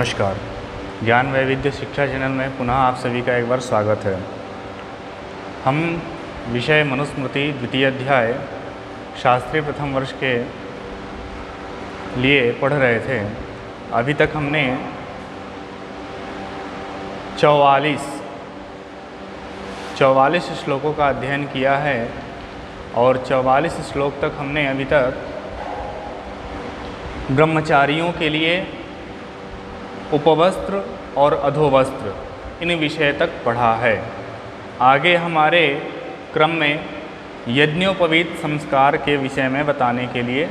नमस्कार। ज्ञान वैविध्य शिक्षा चैनल में पुनः आप सभी का एक बार स्वागत है। हम विषय मनुस्मृति द्वितीय अध्याय शास्त्रीय प्रथम वर्ष के लिए पढ़ रहे थे। अभी तक हमने 44 श्लोकों का अध्ययन किया है और 44 श्लोक तक हमने अभी तक ब्रह्मचारियों के लिए उपवस्त्र और अधोवस्त्र इन विषय तक पढ़ा है। आगे हमारे क्रम में यज्ञोपवीत संस्कार के विषय में बताने के लिए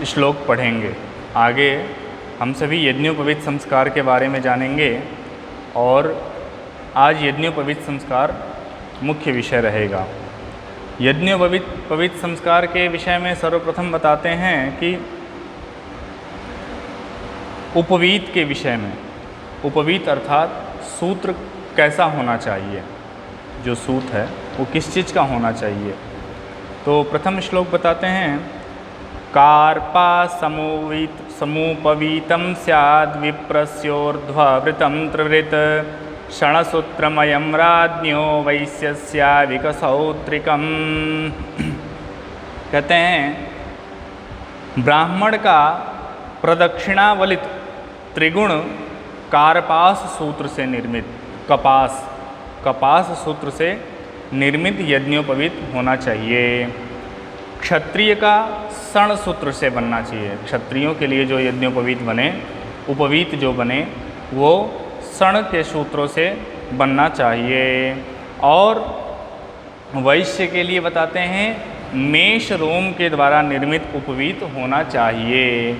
श्लोक पढ़ेंगे। आगे हम सभी यज्ञोपवीत संस्कार के बारे में जानेंगे और आज यज्ञोपवीत संस्कार मुख्य विषय रहेगा। यज्ञोपवीत संस्कार के विषय में सर्वप्रथम बताते हैं कि उपवीत के विषय में, उपवीत अर्थात सूत्र कैसा होना चाहिए, जो सूत है वो किस चीज़ का होना चाहिए। तो प्रथम श्लोक बताते हैं, कार्पा समुपवीतं स्याद् विप्रस्योर्ध्ववृतं त्रिवृत क्षणसूत्रमयं राज्ञो वैश्यस्या विकसौत्रिकम्। कहते हैं ब्राह्मण का प्रदक्षिणावलित त्रिगुण कार्पास सूत्र से निर्मित, कपास सूत्र से निर्मित यज्ञोपवीत होना चाहिए। क्षत्रिय का षण सूत्र से बनना चाहिए। क्षत्रियों के लिए जो यज्ञोपवीत बने, उपवीत जो बने, वो षण के सूत्रों से बनना चाहिए। और वैश्य के लिए बताते हैं मेष रोम के द्वारा निर्मित उपवीत होना चाहिए।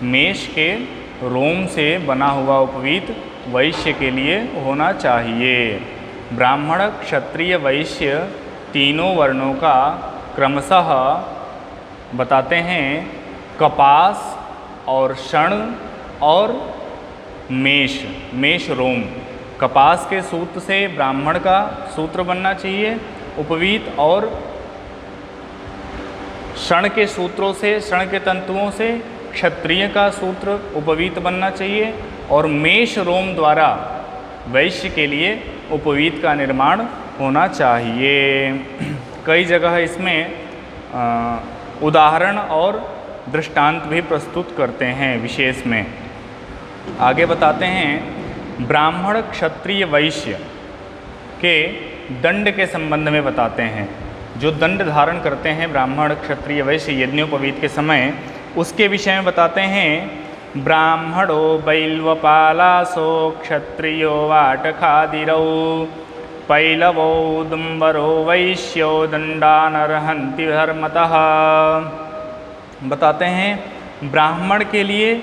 मेष के रोम से बना हुआ उपवीत वैश्य के लिए होना चाहिए। ब्राह्मण, क्षत्रिय, वैश्य तीनों वर्णों का क्रमशः बताते हैं कपास और षण और मेष रोम। कपास के सूत्र से ब्राह्मण का सूत्र बनना चाहिए उपवीत, और षण के सूत्रों से, षण के तंतुओं से क्षत्रिय का सूत्र उपवीत बनना चाहिए, और मेष रोम द्वारा वैश्य के लिए उपवीत का निर्माण होना चाहिए। कई जगह इसमें उदाहरण और दृष्टांत भी प्रस्तुत करते हैं विशेष में। आगे बताते हैं ब्राह्मण, क्षत्रिय, वैश्य के दंड के संबंध में बताते हैं। जो दंड धारण करते हैं ब्राह्मण, क्षत्रिय, वैश्य यज्ञोपवीत के समय, उसके विषय में बताते हैं ब्राह्मणो बैल्वपालासो क्षत्रियो वाटखादिरौ पैलवो दुम्बरो वैश्यो दंडानर्हन्ति धर्मतः। बताते हैं ब्राह्मण के लिए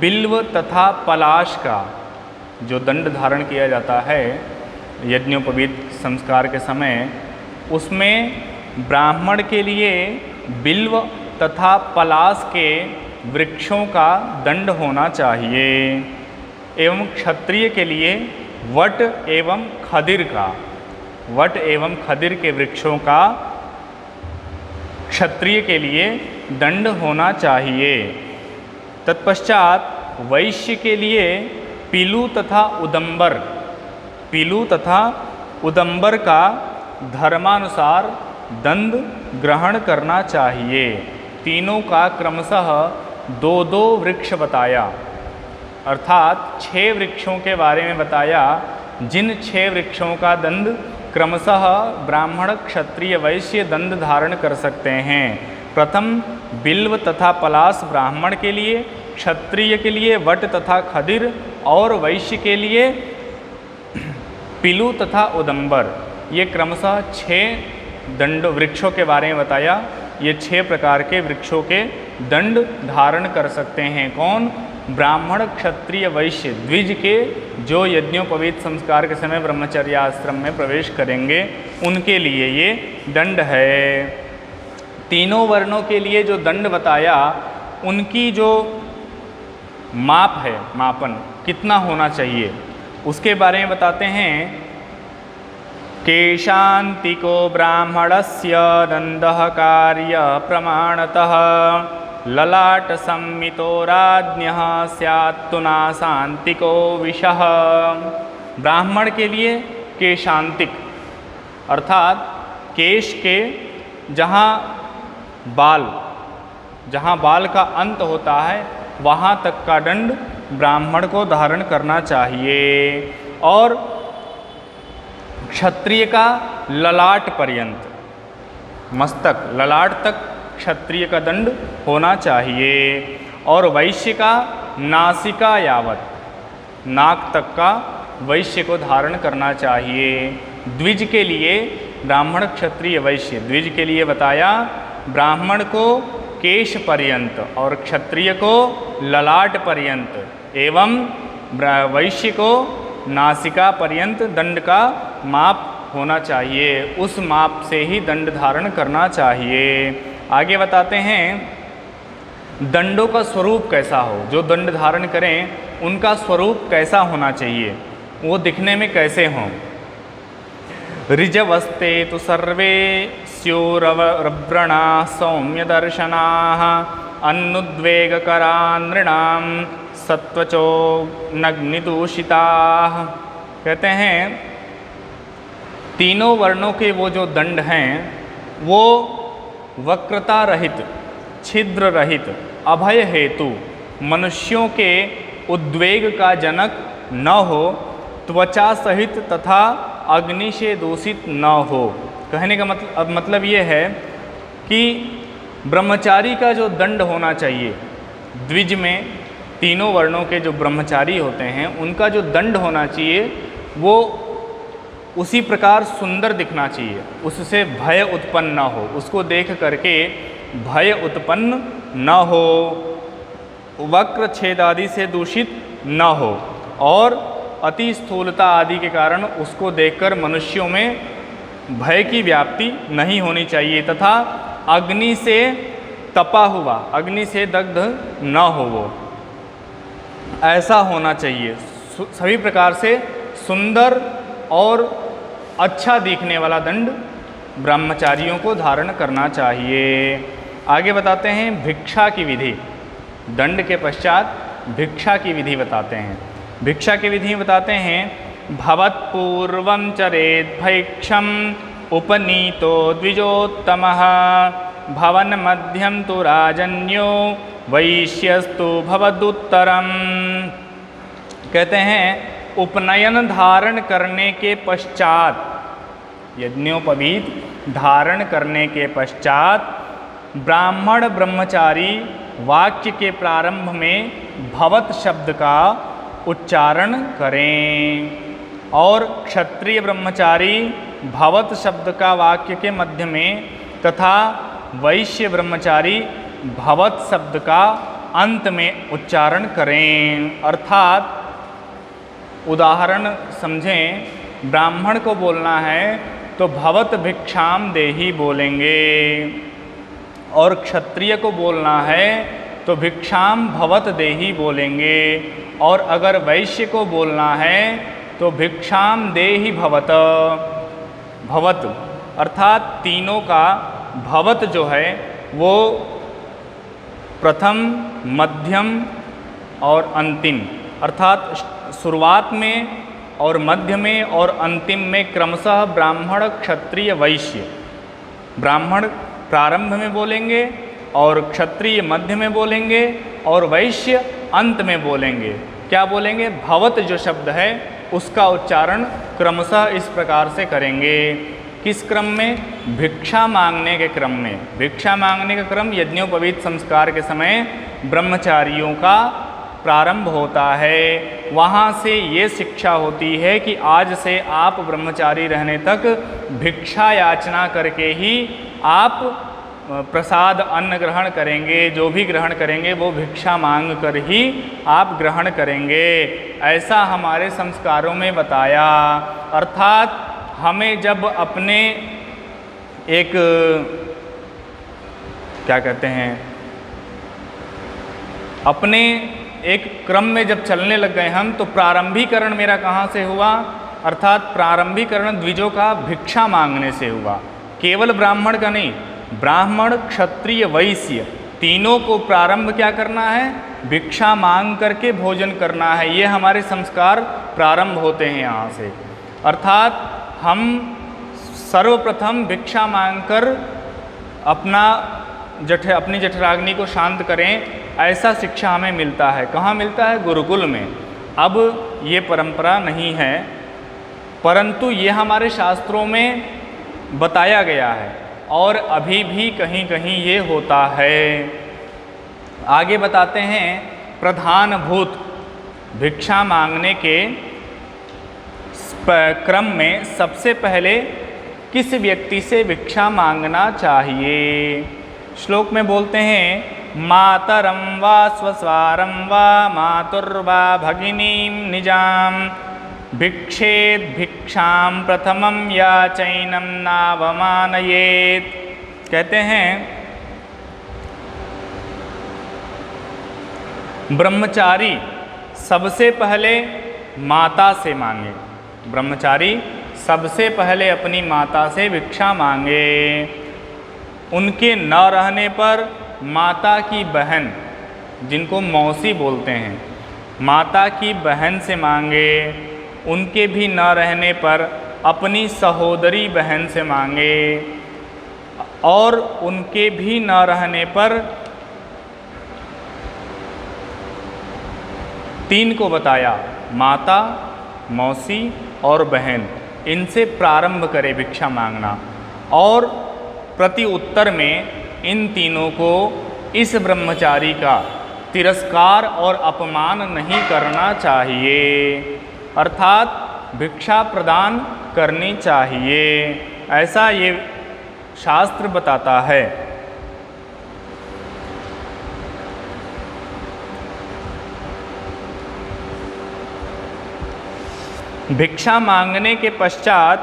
बिल्व तथा पलाश का जो दंड धारण किया जाता है यज्ञोपवीत संस्कार के समय, उसमें ब्राह्मण के लिए बिल्व तथा पलाश के वृक्षों का दंड होना चाहिए, एवं क्षत्रिय के लिए वट एवं खदिर का, वट एवं खदिर के वृक्षों का क्षत्रिय के लिए दंड होना चाहिए। तत्पश्चात वैश्य के लिए पीलू तथा उदंबर का धर्मानुसार दंड ग्रहण करना चाहिए। तीनों का क्रमशः 2-2 वृक्ष बताया, अर्थात 6 वृक्षों के बारे में बताया, जिन 6 वृक्षों का दंड क्रमशः ब्राह्मण, क्षत्रिय, वैश्य दंड धारण कर सकते हैं। प्रथम बिल्व तथा पलाश ब्राह्मण के लिए, क्षत्रिय के लिए वट तथा खदिर, और वैश्य के लिए पीलू तथा उदंबर। ये क्रमशः 6 दंड वृक्षों के बारे में बताया। ये 6 प्रकार के वृक्षों के दंड धारण कर सकते हैं। कौन? ब्राह्मण, क्षत्रिय, वैश्य द्विज के जो यज्ञोपवीत संस्कार के समय ब्रह्मचर्य आश्रम में प्रवेश करेंगे, उनके लिए ये दंड है। तीनों वर्णों के लिए जो दंड बताया, उनकी जो माप है, मापन कितना होना चाहिए, उसके बारे में बताते हैं। केशान्तिको ब्राह्मणस्य दण्डः कार्य प्रमाणतः ललाट सम्मितो राज्ञः स्यात्तु नाशान्तिको विषः। ब्राह्मण के लिए केशांतिक अर्थात केश के जहाँ बाल का अंत होता है वहाँ तक का दंड ब्राह्मण को धारण करना चाहिए। और क्षत्रिय का ललाट पर्यंत, मस्तक ललाट तक क्षत्रिय का दंड होना चाहिए। और वैश्य का नासिका यावत, नाक तक का वैश्य को धारण करना चाहिए। द्विज के लिए ब्राह्मण क्षत्रिय वैश्य, द्विज के लिए बताया ब्राह्मण को केश पर्यंत और क्षत्रिय को ललाट पर्यंत एवं वैश्य को नासिका पर्यंत दंड का माप होना चाहिए, उस माप से ही दंड धारण करना चाहिए। आगे बताते हैं दंडों का स्वरूप कैसा हो, जो दंड धारण करें उनका स्वरूप कैसा होना चाहिए, वो दिखने में कैसे हों। ऋजवस्ते तो सर्वे स्योरव्रणा सौम्य दर्शनाः अनुद्वेगकरा नृणां सत्वचो नग्निदूषिताः। कहते हैं तीनों वर्णों के वो जो दंड हैं वो वक्रता रहित, छिद्र रहित, अभय हेतु, मनुष्यों के उद्वेग का जनक न हो, त्वचा सहित तथा अग्नि से दूषित न हो। कहने का मतलब ये है कि ब्रह्मचारी का जो दंड होना चाहिए, द्विज में तीनों वर्णों के जो ब्रह्मचारी होते हैं उनका जो दंड होना चाहिए वो उसी प्रकार सुंदर दिखना चाहिए, उससे भय उत्पन्न न हो, उसको देख करके भय उत्पन्न न हो, वक्र छेद आदि से दूषित न हो और अति स्थूलता आदि के कारण उसको देखकर मनुष्यों में भय की व्याप्ति नहीं होनी चाहिए, तथा अग्नि से तपा हुआ, अग्नि से दग्ध न हो, वो ऐसा होना चाहिए। सभी प्रकार से सुंदर और अच्छा दिखने वाला दंड ब्रह्मचारियों को धारण करना चाहिए। आगे बताते हैं भिक्षा की विधि, दंड के पश्चात भिक्षा की विधि बताते हैं। भिक्षा की विधि बताते हैं भवत्पूर्वं चरेत् भैक्षम उपनीतो द्विजोत्तमः भवन मध्यम तो राजन्यो वैश्यस्तु भवदुत्तरम। कहते हैं उपनयन धारण करने के पश्चात, यज्ञोपवीत धारण करने के पश्चात ब्राह्मण ब्रह्मचारी वाक्य के प्रारंभ में भवत शब्द का उच्चारण करें और क्षत्रिय ब्रह्मचारी भवत शब्द का वाक्य के मध्य में तथा वैश्य ब्रह्मचारी भवत शब्द का अंत में उच्चारण करें। अर्थात उदाहरण समझें, ब्राह्मण को बोलना है तो भवत भिक्षाम देहि बोलेंगे और क्षत्रिय को बोलना है तो भिक्षाम भवत देहि बोलेंगे, और अगर वैश्य को बोलना है तो भिक्षाम देहि भवत। भवत अर्थात तीनों का भवत जो है वो प्रथम, मध्यम और अंतिम, अर्थात शुरुआत में और मध्य में और अंतिम में क्रमशः ब्राह्मण क्षत्रिय वैश्य, ब्राह्मण प्रारंभ में बोलेंगे और क्षत्रिय मध्य में बोलेंगे और वैश्य अंत में बोलेंगे। क्या बोलेंगे? भवत जो शब्द है उसका उच्चारण क्रमशः इस प्रकार से करेंगे। किस क्रम में? भिक्षा मांगने के क्रम में। भिक्षा मांगने का क्रम यज्ञोपवीत संस्कार के समय ब्रह्मचारियों का प्रारंभ होता है। वहाँ से ये शिक्षा होती है कि आज से आप ब्रह्मचारी रहने तक भिक्षा याचना करके ही आप प्रसाद अन्न ग्रहण करेंगे, जो भी ग्रहण करेंगे वो भिक्षा मांग कर ही आप ग्रहण करेंगे, ऐसा हमारे संस्कारों में बताया। अर्थात हमें जब अपने एक क्या कहते हैं, अपने एक क्रम में जब चलने लग गए हम, तो प्रारंभीकरण मेरा कहाँ से हुआ? अर्थात प्रारंभीकरण द्विजों का भिक्षा मांगने से हुआ, केवल ब्राह्मण का नहीं। ब्राह्मण, क्षत्रिय, वैश्य तीनों को प्रारंभ क्या करना है? भिक्षा मांग करके भोजन करना है। ये हमारे संस्कार प्रारंभ होते हैं यहाँ से। अर्थात हम सर्वप्रथम भिक्षा मांगकर अपनी जठराग्नि को शांत करें, ऐसा शिक्षा हमें मिलता है। कहाँ मिलता है? गुरुकुल में। अब ये परंपरा नहीं है, परंतु ये हमारे शास्त्रों में बताया गया है और अभी भी कहीं कहीं ये होता है। आगे बताते हैं, प्रधानभूत भिक्षा मांगने के क्रम में सबसे पहले किस व्यक्ति से भिक्षा मांगना चाहिए? श्लोक में बोलते हैं, मातरं वा स्वस्वारं वा मातुर्वा भगिनीं निजाम भिक्षेद भिक्षाम प्रथमं या चैनम नावमानयेत। कहते हैं ब्रह्मचारी सबसे पहले माता से मांगे। ब्रह्मचारी सबसे पहले अपनी माता से भिक्षा मांगे। उनके न रहने पर माता की बहन, जिनको मौसी बोलते हैं, माता की बहन से मांगे। उनके भी न रहने पर अपनी सहोदरी बहन से मांगे। और उनके भी न रहने पर 3 को बताया, माता, मौसी और बहन, इनसे प्रारंभ करे भिक्षा मांगना। और प्रति उत्तर में इन तीनों को इस ब्रह्मचारी का तिरस्कार और अपमान नहीं करना चाहिए, अर्थात भिक्षा प्रदान करनी चाहिए, ऐसा ये शास्त्र बताता है। भिक्षा मांगने के पश्चात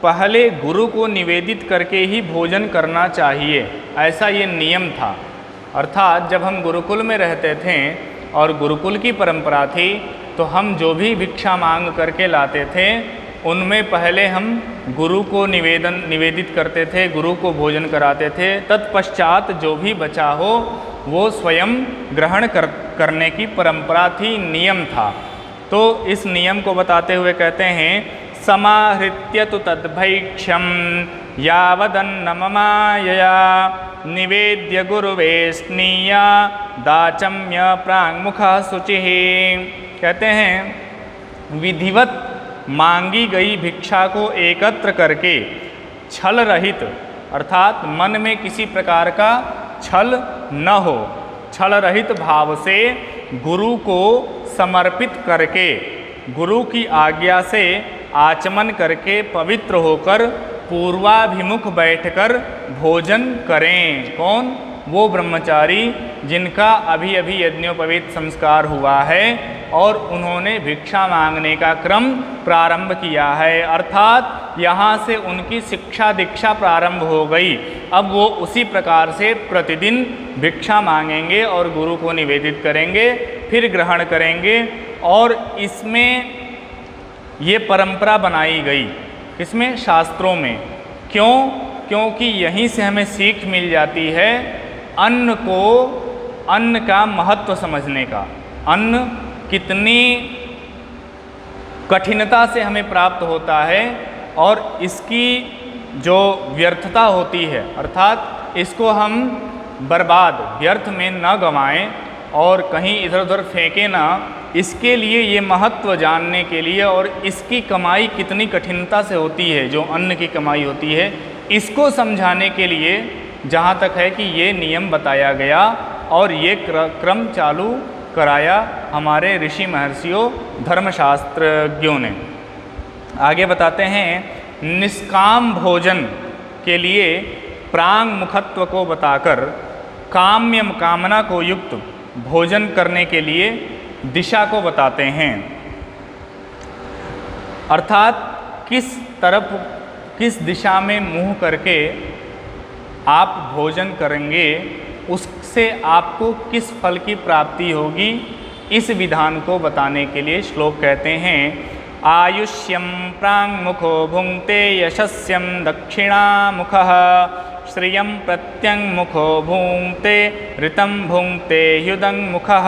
पहले गुरु को निवेदित करके ही भोजन करना चाहिए, ऐसा ये नियम था। अर्थात जब हम गुरुकुल में रहते थे और गुरुकुल की परंपरा थी, तो हम जो भी भिक्षा मांग करके लाते थे, उनमें पहले हम गुरु को निवेदित करते थे, गुरु को भोजन कराते थे। तत्पश्चात जो भी बचा हो वो स्वयं ग्रहण करने की परंपरा थी, नियम था। तो इस नियम को बताते हुए कहते हैं, समाहृत्य तु तद्भैक्ष्यं यावदन्नममायया निवेद्य गुरुवे स्नीया दाचम्य प्राङ्मुखः शुचिः। कहते हैं, विधिवत मांगी गई भिक्षा को एकत्र करके छल रहित, अर्थात मन में किसी प्रकार का छल न हो, छल रहित भाव से गुरु को समर्पित करके, गुरु की आज्ञा से आचमन करके पवित्र होकर पूर्वाभिमुख बैठकर भोजन करें। कौन? वो ब्रह्मचारी जिनका अभी अभी यज्ञोपवीत संस्कार हुआ है और उन्होंने भिक्षा मांगने का क्रम प्रारंभ किया है, अर्थात यहाँ से उनकी शिक्षा दीक्षा प्रारंभ हो गई। अब वो उसी प्रकार से प्रतिदिन भिक्षा मांगेंगे और गुरु को निवेदित करेंगे, फिर ग्रहण करेंगे। और इसमें ये परंपरा बनाई गई, किसमें? शास्त्रों में। क्यों? क्योंकि यहीं से हमें सीख मिल जाती है अन्न का महत्व समझने का। अन्न कितनी कठिनता से हमें प्राप्त होता है और इसकी जो व्यर्थता होती है, अर्थात इसको हम बर्बाद, व्यर्थ में न गंवाएं और कहीं इधर उधर फेंके ना, इसके लिए ये महत्व जानने के लिए और इसकी कमाई कितनी कठिनता से होती है, जो अन्न की कमाई होती है, इसको समझाने के लिए जहाँ तक है कि ये नियम बताया गया और ये क्रम चालू कराया हमारे ऋषि महर्षियों धर्मशास्त्रज्ञों ने। आगे बताते हैं, निष्काम भोजन के लिए प्रांग मुखत्व को बताकर काम्य कामना को युक्त भोजन करने के लिए दिशा को बताते हैं, अर्थात किस दिशा में मुंह करके आप भोजन करेंगे, उससे आपको किस फल की प्राप्ति होगी, इस विधान को बताने के लिए श्लोक कहते हैं, आयुष्यम प्रांग मुखो भुंक्ते यशस्यम दक्षिणामुखः श्रियं प्रत्यंग मुखो भूंक्ते ऋतं भुंक्ते ह्युदंग मुखः।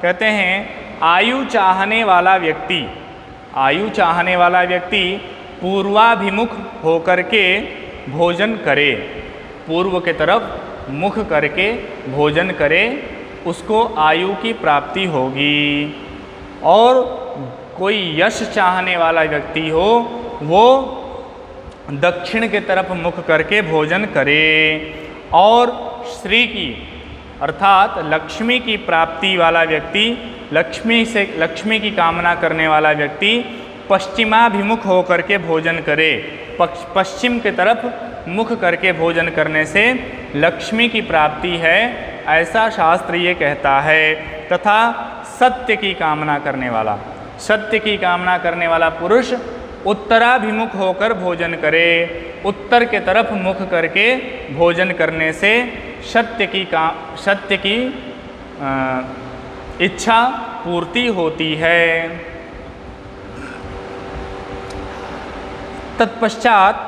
कहते हैं आयु चाहने वाला व्यक्ति पूर्वाभिमुख होकर के भोजन करे, पूर्व के तरफ मुख करके भोजन करे, उसको आयु की प्राप्ति होगी। और कोई यश चाहने वाला व्यक्ति हो वो दक्षिण के तरफ मुख करके भोजन करे। और श्री की अर्थात लक्ष्मी की प्राप्ति वाला व्यक्ति, लक्ष्मी की कामना करने वाला व्यक्ति पश्चिमाभिमुख होकर के भोजन करे। पश्चिम के तरफ मुख करके भोजन करने से लक्ष्मी की प्राप्ति है, ऐसा शास्त्र ये कहता है। तथा सत्य की कामना करने वाला पुरुष उत्तराभिमुख होकर भोजन करे। उत्तर के तरफ मुख करके भोजन करने से सत्य की इच्छा पूर्ति होती है। तत्पश्चात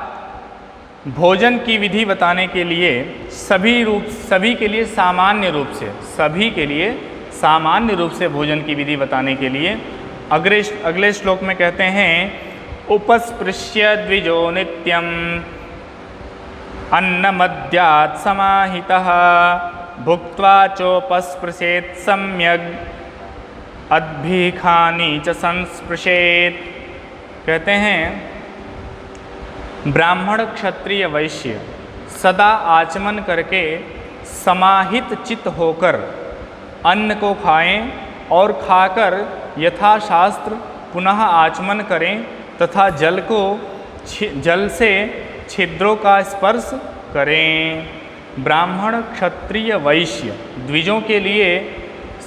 भोजन की विधि बताने के लिए सभी के लिए सामान्य रूप से भोजन की विधि बताने के लिए अगले श्लोक में कहते हैं उपस्पृश्य द्विजो नित्यम अन्नमद्यात् समाहितः भुक्त्वा चोपस्पृशेत् सम्यग् अद्भिखानि च संस्पृशेत्। कहते हैं ब्राह्मण क्षत्रिय वैश्य सदा आचमन करके समाहित चित्त होकर अन्न को खाएं और खाकर यथाशास्त्र पुनः आचमन करें तथा जल से छिद्रों का स्पर्श करें। ब्राह्मण क्षत्रिय वैश्य द्विजों के लिए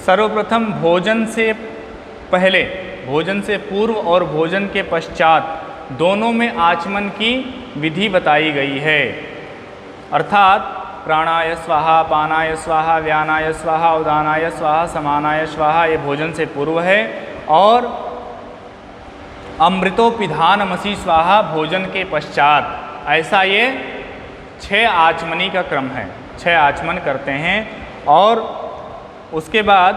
सर्वप्रथम भोजन से पहले, भोजन से पूर्व और भोजन के पश्चात दोनों में आचमन की विधि बताई गई है। अर्थात प्राणाय स्वाहा, पानाय स्वाहा, व्यानाय स्वाहा, उदानाय स्वाहा, समानाय स्वाहा ये भोजन से पूर्व है। और अमृतोपिधानमसि स्वाहा भोजन के पश्चात। ऐसा ये 6 आचमनी का क्रम है, 6 आचमन करते हैं। और उसके बाद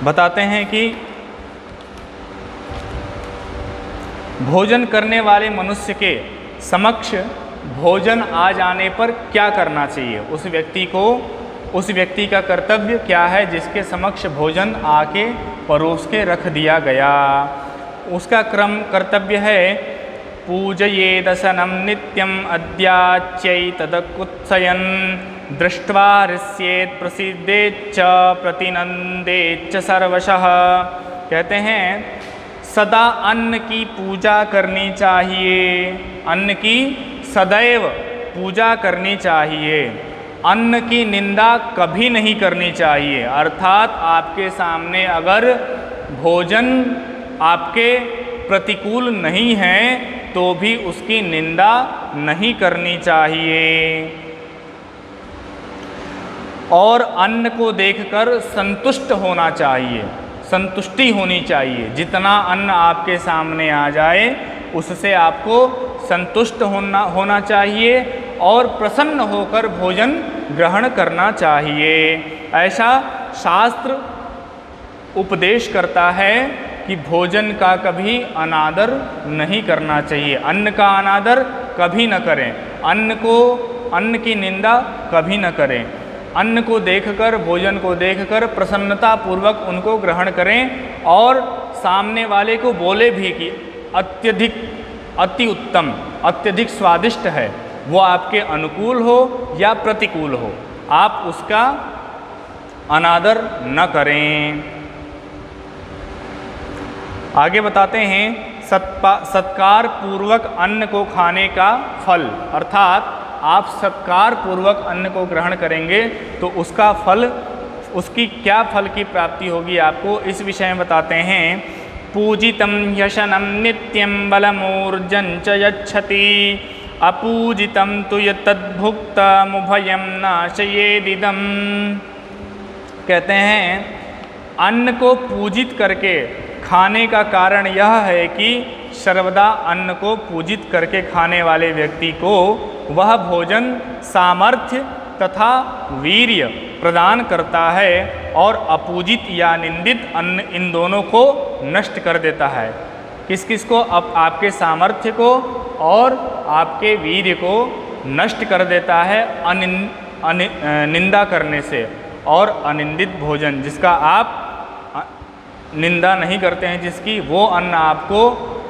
बताते हैं कि भोजन करने वाले मनुष्य के समक्ष भोजन आ जाने पर क्या करना चाहिए, उस व्यक्ति का कर्तव्य क्या है जिसके समक्ष भोजन आके परोस के रख दिया गया। उसका कर्तव्य है पूजयेदशनं नित्यम अद्याच्यैतदकुत्सयन् दृष्ट्वा हृष्येत् प्रसीदेच्च प्रतिनंदेच्च सर्वशः। कहते हैं सदा अन्न की पूजा करनी चाहिए, अन्न की सदैव पूजा करनी चाहिए, अन्न की निंदा कभी नहीं करनी चाहिए। अर्थात आपके सामने अगर भोजन आपके प्रतिकूल नहीं है तो भी उसकी निंदा नहीं करनी चाहिए। और अन्न को देखकर संतुष्ट होना चाहिए, संतुष्टि होनी चाहिए। जितना अन्न आपके सामने आ जाए उससे आपको संतुष्ट होना चाहिए और प्रसन्न होकर भोजन ग्रहण करना चाहिए। ऐसा शास्त्र उपदेश करता है कि भोजन का कभी अनादर नहीं करना चाहिए, अन्न का अनादर कभी न करें, अन्न की निंदा कभी न करें। अन्न को देखकर, भोजन को देखकर प्रसन्नता पूर्वक उनको ग्रहण करें और सामने वाले को बोले भी कि अति उत्तम, अत्यधिक स्वादिष्ट है, वो आपके अनुकूल हो या प्रतिकूल हो, आप उसका अनादर न करें। आगे बताते हैं सत्कार पूर्वक अन्न को खाने का फल। अर्थात आप सत्कार पूर्वक अन्न को ग्रहण करेंगे तो उसका फल, उसकी क्या फल की प्राप्ति होगी आपको, इस विषय में बताते हैं। पूजितं ह्यशनं नित्यं बलमूर्जं च यच्छति अपूजितं तु यत्तद्भुक्तमुभयं नाशयेदिदम्। कहते हैं अन्न को पूजित करके खाने का कारण यह है कि सर्वदा अन्न को पूजित करके खाने वाले व्यक्ति को वह भोजन सामर्थ्य तथा वीर्य प्रदान करता है और अपूजित या निंदित अन्न इन दोनों को नष्ट कर देता है। किस किस को? अब आपके सामर्थ्य को और आपके वीर्य को नष्ट कर देता है निंदा करने से। और अनिंदित भोजन, जिसका आप निंदा नहीं करते हैं, जिसकी, वो अन्न आपको,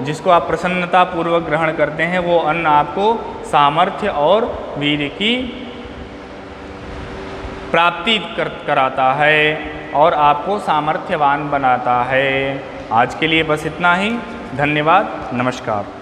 जिसको आप प्रसन्नता पूर्वक ग्रहण करते हैं, वो अन्न आपको सामर्थ्य और वीर्य की प्राप्ति कराता है और आपको सामर्थ्यवान बनाता है। आज के लिए बस इतना ही। धन्यवाद। नमस्कार।